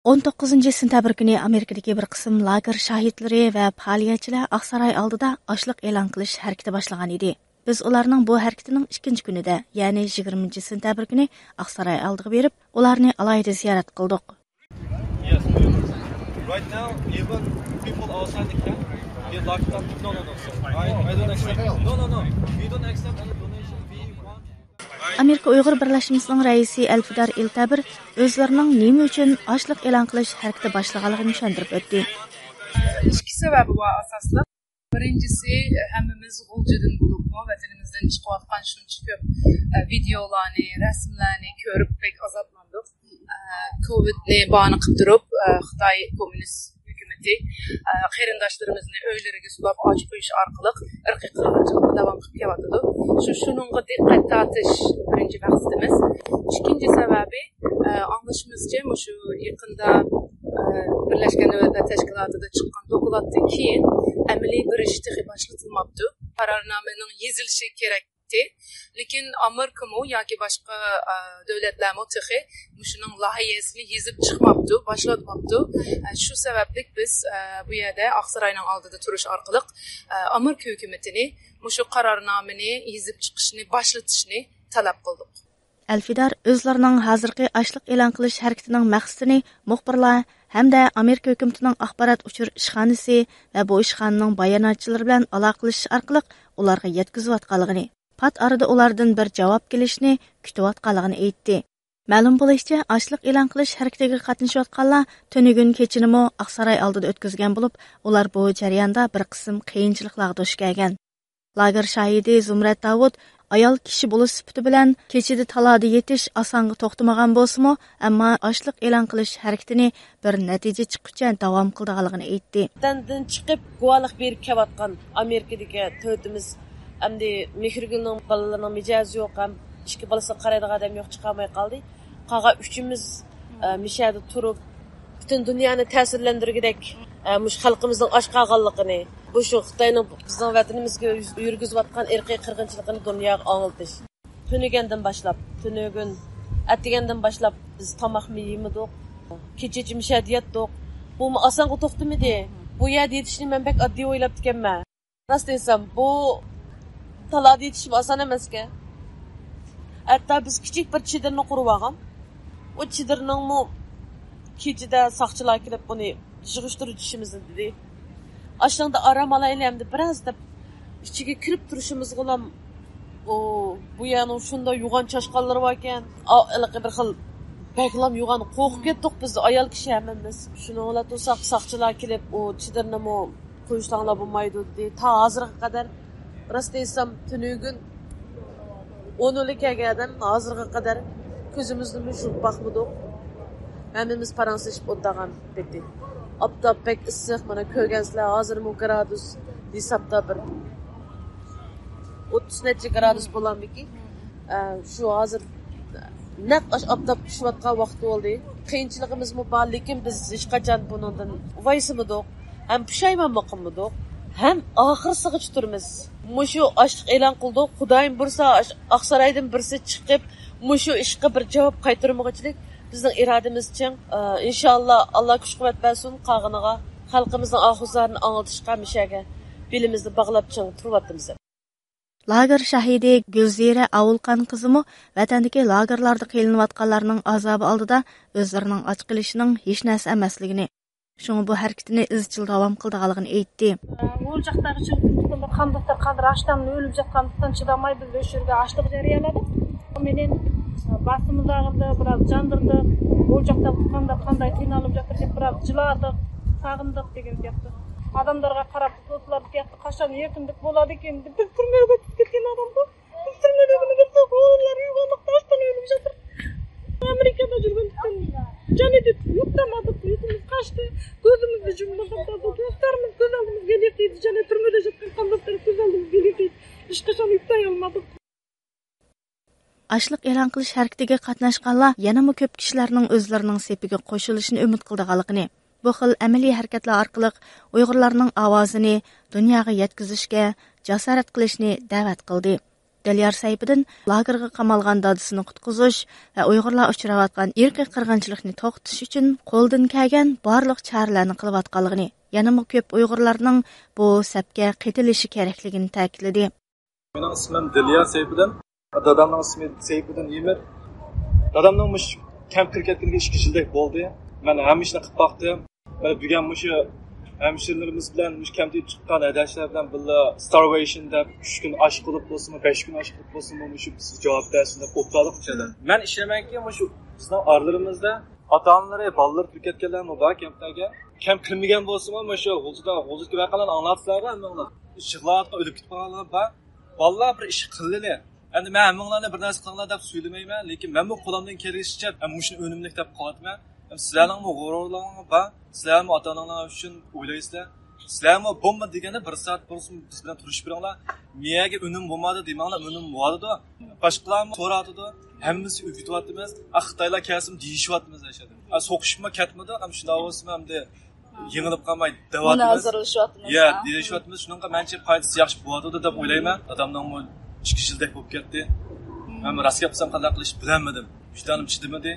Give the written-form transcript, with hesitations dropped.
19 sentabr kuni Amerikadagi bir qism lager shahidlari va faoliyatchilar Aqsaray oldida ochliq e'lon qilish harakati boshlagan edi. Biz ularning bu harakatining ikkinchi kunida, ya'ni 20 sentabr kuni Aqsaray oldiga berib, ularni alohida ziyorat qildik. Yes. Right now, even people outside the camp, they're locked up. No. I don't accept. No. We don't accept any donation. We want. Amerika Uyg'ur birlashmasining raisi Elfidar Iltabir o'zlarining nima uchun ochliq e'lon qilish harakati boshlaganligini tushuntirib o'tdi. İki sebebi var asaslı. Birincisi hemimiz Gulcu'dan bulup mu vatanımızdan çıkartkan şunca köp videolarını, resimlerini görüp pek azaplandık. Covid'ni bağını kıptırıp Xitay Komünist hükümeti qeyrindaşlarımızın öylerine sulap açıp koyuş arkalık ırkı kırgınçılığı devam kıpyatıdı. Şununla dikkat tartış birinci maksatımız. İkinci sebebi anlaşımızca şu yakında Birleşken Milletler Teşkilatı'da çıkan dokulattan keyin əməli bir iş tıxı başlatılmabdı. Kararnamenin yazılışı gerekti. Lakin Amerika mı yoki başka devletler mi tıxı şunun layihəsini yazıp çıkmabdı, başlatmabdı. Şu sebeplik biz bu yerde Aqsaray'ın aldığı turuş arkalık Amerika hükümetini şu kararnameni yazıp çıkışını, başlatışını talep kıldık. Elfidar o'zlarining hozirgi ochliq e'lon qilish harakatining maqsadini muxbirlar hamda Amerika hukumatining axborot uchur ishxonasi va bu ishxonaning bayonotchilari bilan aloqalash orqali ularga yetkazayotganligini, pat arada ulardan bir javob kelishini kutayotganligini aytdi. Ma'lum bo'lishicha, ochliq e'lon qilish harakatiga qatnashayotganlar tunugun kechinimi Aqsaray oldida o'tkazgan bo'lib, ular bu jarayonda bir qism qiyinchiliklarga duch kelgan. Lager shahidi Zumrat Davud ayol kishi bo'lish sifati bilan kechida talada yetish osonga to'xtamagan bo'lsa-mu, ammo ochliq e'lon qilish harakatini bir natija chiqquncha davom qilganligini aytdi. Dandan chiqib guvohlik berib kelayotgan Amerikadagi to'yimiz hamda Mehrgulning bolalarining mijozi yo'q, ham ikki bolasi qaraydigan odam yo'q, chiqamay qoldi. Qolgan uchimiz mishada turib butun dunyoni ta'sirlantirgidek mush xalqimizning osh qolganligini, bu shu Xitoyning bizning vatanimizga yurgizayotgan irqiy qirg'inchiligini dunyoga anglatish. Tunugandan boshlab, tunugun atgandan boshlab biz tomoqni yemidik, kecha mishad yetdik. Bu osonga to'xtamadi. Bu yerda yetishni men bek oddiy o'ylab ekanman. Rost desam, bu talada yetish oson emas-ku. Hatto biz kichik bir chidirni qurib olgan. O chidirning kechida soqchilar kelib buni yig'ishtirib tushimiz dedi. Aşağıda aram alaylı hem de biraz da içine kirip turuşumuz olan bu yani şunda yuğan çaşkalları varken bir xil baklam yuğan qo'rqib ketdik biz ayol kishi hamamiz. Shuni ola to'saq saqchilar kelib o chidirni mo qo'yishlanlar bo'lmaydi dedi. Ta hozirga qadar rost desam tunugun 10'lik kelgan hozirga qadar ko'zimizni mushib baxmidik. Hamamiz paransishib o'tdagan dedi. Apta pek issiq, mana ko'rgansizlar, hozir gradus hisobda bir 30 necha gradus bo'lamiki. Shu hozir naq apta pishayotgan vaqt bo'ldi. Qiyinchiligimiz bor, lekin biz hech qachon bundan voysimidik, ham pushaymon qilmadik, ham oxirisiga turmiz. Mushu ochliq e'lon qildik. Xudoyim bursa Aqsaraydan birsi chiqib, mushu ishga bir javob qaytarmoqchilik bizning irodamiz uchun inshaalloh Alloh kuch-quvvat bersin qog'iniga xalqimizning ohuzlarini anglatishga mishaga belimizni bog'lab chiq turyapmiz. Lager shahidi Gulzira Avulqan qizimi vatandagi lagerlarda qilinayotganlarning azobi oldida o'zlarining och qilishining hech narsa emasligini, shunga bu harakatini izchil davom qilganligini aytdi. O'ljoqdagi chunki qandoqdir qadar ashdan o'lib жатқандықтан chidamay biz o'sha yerga ochliq jariyaladik. Menen basımız ağırdı, biraz candırdı. Olacakta tutqanda qanday qiynalib жатыр deb biraz jiladik, sağındık degan gapdi. Adamlarga qarab so'zlar deyapti, qachon erkinlik bo'ladi ekan deb biz turmaga tushib ketgan odam bu. Biz turmaga kirsak, ular yo'qlikda ashdan o'lib жатыр. Amerikada жүргөндүктөн жаны деп yuqtamadik, uyqumuz qaçtı. Ko'zimizni jumladik, do'stlarimiz ko'z oldimizga keldi, jana turmada жатқан qandoqdir ko'z oldimizga keldi. Hech qachon yuqtay olmadik. Açlıq e'lon qilish harakatiga qatnashganlar yanama ko'p kishilarning o'zlarining sepiga qo'shilishini umid qilganligini, bu xil amaliy harakatlar orqali Uyg'urlarning ovozini dunyoga yetkazishga jasorat qilishni da'vat qildi. Dilyar sayfidan lagerga qamalgan dadısını qutquzush va Uyg'urlar uchrayotgan irqiy qirg'inchilikni to'xtatish uchun qo'ldan kelgan barliq choralarni qilayotganligini, yana ko'p Uyg'urlarning bu sapga qetilishi kerakligini ta'kidladi. Mening ismim Dilyar sayfidan, dadamning ismi Sayfiddin Emir. Dadamning mush kamp kirkatganiga 2 yildek bo'ldi. Men hamma ishni qilib boqdim. Mana bugun mushu hemşirelerimiz bilen müşkemde çıkan arkadaşlar bilen böyle starvation deb 3 gün aç qılıp bolsunmu 5 gün aç qılıp bolsunmu şu siz cevap dersin deb o'ptalik uchadi. Men ishlamanki shu bizning oralarimizda ota-onalari bolalar turkatganlar muborak kamplarga kam qilmagan bo'lsa-mu shu g'ulzida vaqalarni anglatsizlar hammalar. Shiqlatga o'lib ketib qolganlar bor. Bolalar bir ish qildilar. Endi men hammalarni bir narsa qilinglar deb söylemayman, lekin men bu qo'limdan kelgancha mushuni o'nimlik deb qo'yatman. Sizlarning g'ururlaringiz bor. Sizlarmi ota-onalar uchun o'ylaysizlar. Sizlarmi bomba degani 1 soat bo'lsin biz bilan turishib biringlar. Miyaga unum bo'lmadi demanglar, unum bo'ladi. Boshqalarmi so'ratadi. Hammamiz o'qityapmiz. Xitoylar kelsin deyishyapmiz ashada. So'qishma ketmadi, ham shunday bo'lsa hamda yengilib qolmay davom Munozirlashyapmiz. Ya, deyishyapmiz. Shunga mencha foydasi yaxshi bo'ladi deb o'ylayman. Odamning 2 yildek bo'lib ketdi. Men rostga qilsam qanday qilish bilmadim. Vicdanim chidamadi.